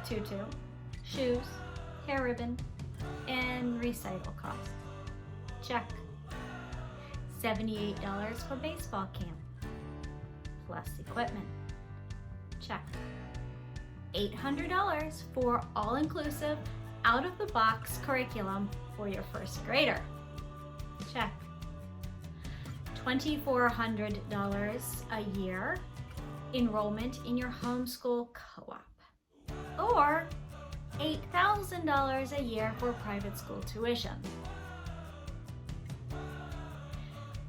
tutu, shoes, hair ribbon, and recital costs. Check. $78 for baseball camp, plus equipment. Check. $800 for all-inclusive, out-of-the-box curriculum for your first grader. Check. $2,400 a year enrollment in your homeschool co-op. Or $8,000 a year for private school tuition.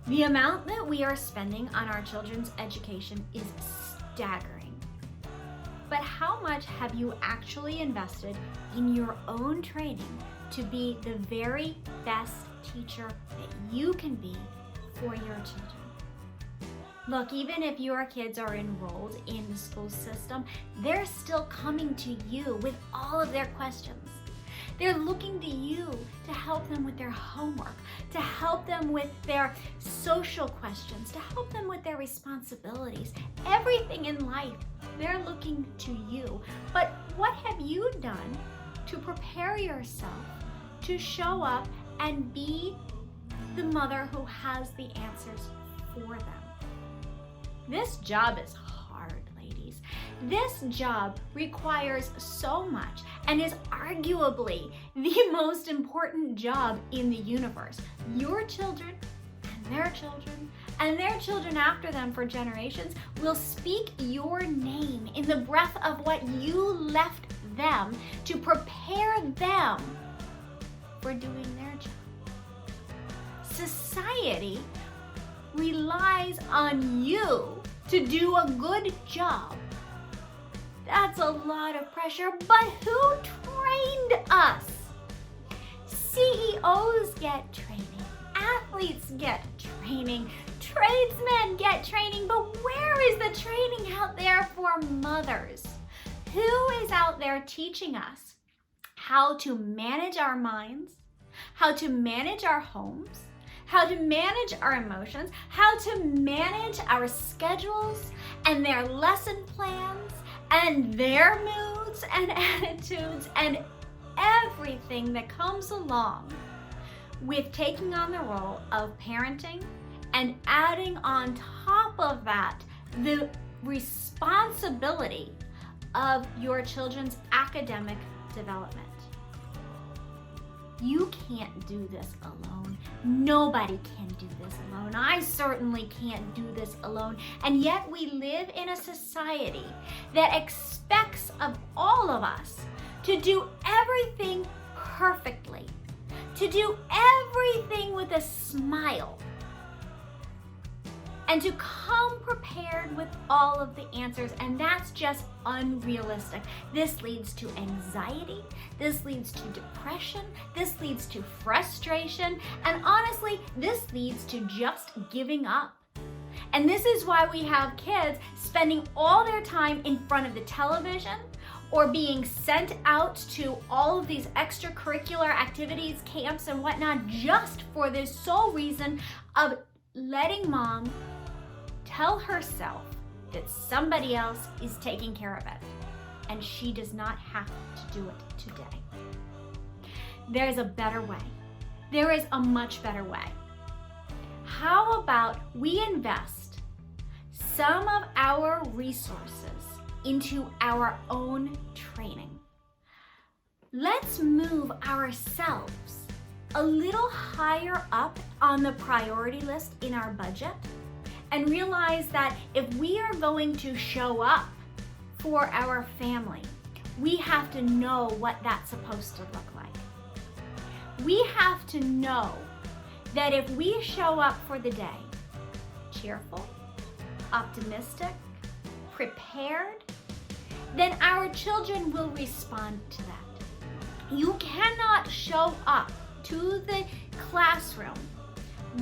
The amount that we are spending on our children's education is staggering. But how much have you actually invested in your own training to be the very best teacher that you can be for your children? Look, even if your kids are enrolled in the school system, they're still coming to you with all of their questions. They're looking to you to help them with their homework, to help them with their social questions, to help them with their responsibilities. Everything in life, they're looking to you. But what have you done to prepare yourself to show up and be the mother who has the answers for them? This job is hard, ladies. This job requires so much and is arguably the most important job in the universe. Your children and their children and their children after them for generations will speak your name in the breath of what you left them to prepare them for doing their job. Society relies on you to do a good job. That's a lot of pressure, but who trained us? CEOs get training, athletes get training, tradesmen get training, but where is the training out there for mothers? Who is out there teaching us how to manage our minds, how to manage our homes, how to manage our emotions, how to manage our schedules and their lesson plans and their moods and attitudes and everything that comes along with taking on the role of parenting and adding on top of that the responsibility of your children's academic development. You can't do this alone. Nobody can do this alone. I certainly can't do this alone. And yet we live in a society that expects of all of us to do everything perfectly, to do everything with a smile, and to come prepared with all of the answers, and that's just unrealistic. This leads to anxiety, this leads to depression, this leads to frustration, and honestly, this leads to just giving up. And this is why we have kids spending all their time in front of the television or being sent out to all of these extracurricular activities, camps, and whatnot, just for this sole reason of letting mom tell herself that somebody else is taking care of it, and she does not have to do it today. There's a better way. There is a much better way. How about we invest some of our resources into our own training? Let's move ourselves a little higher up on the priority list in our budget and realize that if we are going to show up for our family, we have to know what that's supposed to look like. We have to know that if we show up for the day cheerful, optimistic, prepared, then our children will respond to that. You cannot show up to the classroom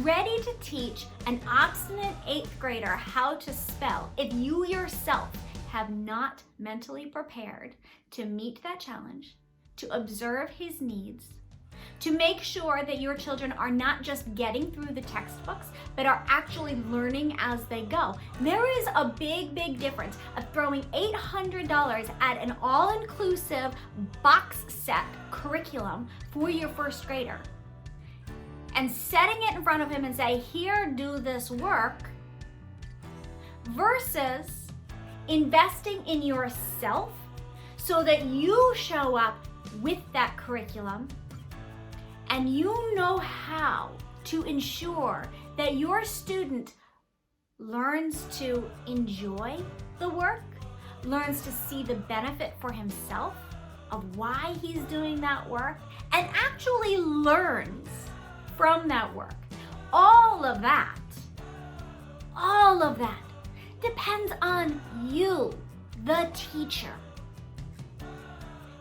ready to teach an obstinate 8th grader how to spell if you yourself have not mentally prepared to meet that challenge, to observe his needs, to make sure that your children are not just getting through the textbooks, but are actually learning as they go. There is a big, big difference of throwing $800 at an all-inclusive box set curriculum for your first grader and setting it in front of him and say, here, do this work, versus investing in yourself so that you show up with that curriculum and you know how to ensure that your student learns to enjoy the work, learns to see the benefit for himself of why he's doing that work, and actually learns from that work. All of that depends on you, the teacher.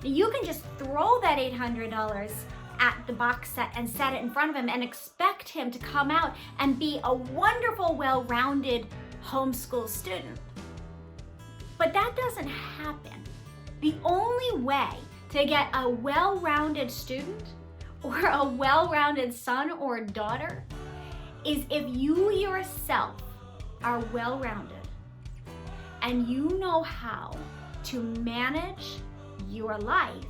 You can just throw that $800 at the box set and set it in front of him and expect him to come out and be a wonderful, well-rounded homeschool student. But that doesn't happen. The only way to get a well-rounded student or a well-rounded son or daughter is if you yourself are well-rounded and you know how to manage your life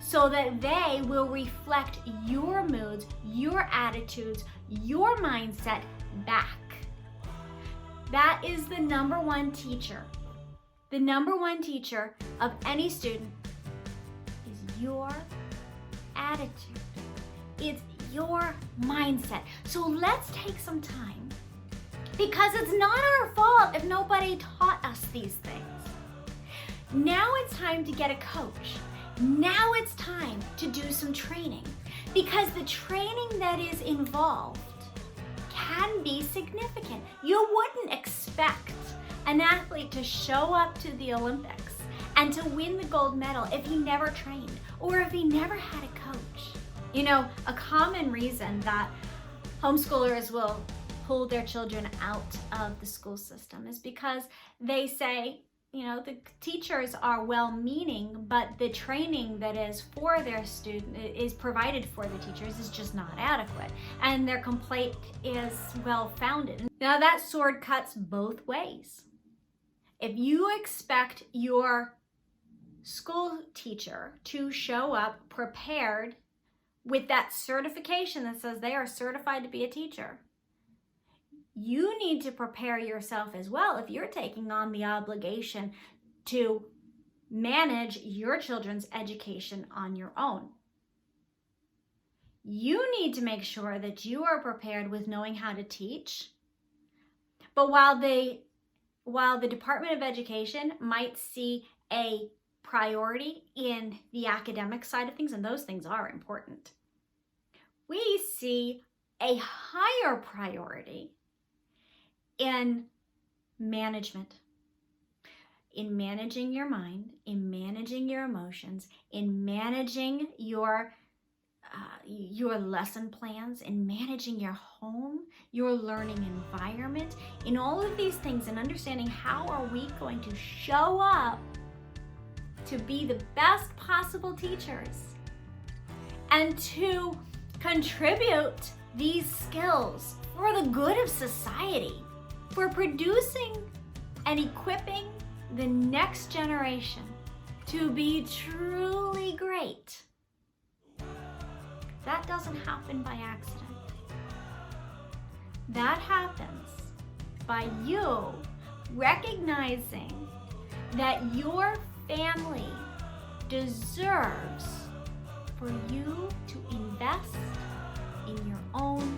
so that they will reflect your moods, your attitudes, your mindset back. That is the number one teacher. The number one teacher of any student is your attitude. It's your mindset. So let's take some time, because it's not our fault if nobody taught us these things. Now it's time to get a coach. Now it's time to do some training, because the training that is involved can be significant. You wouldn't expect an athlete to show up to the Olympics and to win the gold medal if he never trained or if he never had a coach. You know, a common reason that homeschoolers will pull their children out of the school system is because they say, you know, the teachers are well-meaning, but the training that is for their student is provided for the teachers is just not adequate, and their complaint is well-founded. Now that sword cuts both ways. If you expect your school teacher to show up prepared with that certification that says they are certified to be a teacher, you need to prepare yourself as well if you're taking on the obligation to manage your children's education on your own. You need to make sure that you are prepared with knowing how to teach. But while the Department of Education might see a priority in the academic side of things, and those things are important, we see a higher priority in management, in managing your mind, in managing your emotions, in managing your lesson plans, in managing your home, your learning environment, in all of these things, and understanding how are we going to show up to be the best possible teachers and to contribute these skills for the good of society, for producing and equipping the next generation to be truly great. That doesn't happen by accident. That happens by you recognizing that your family deserves for you to invest in your own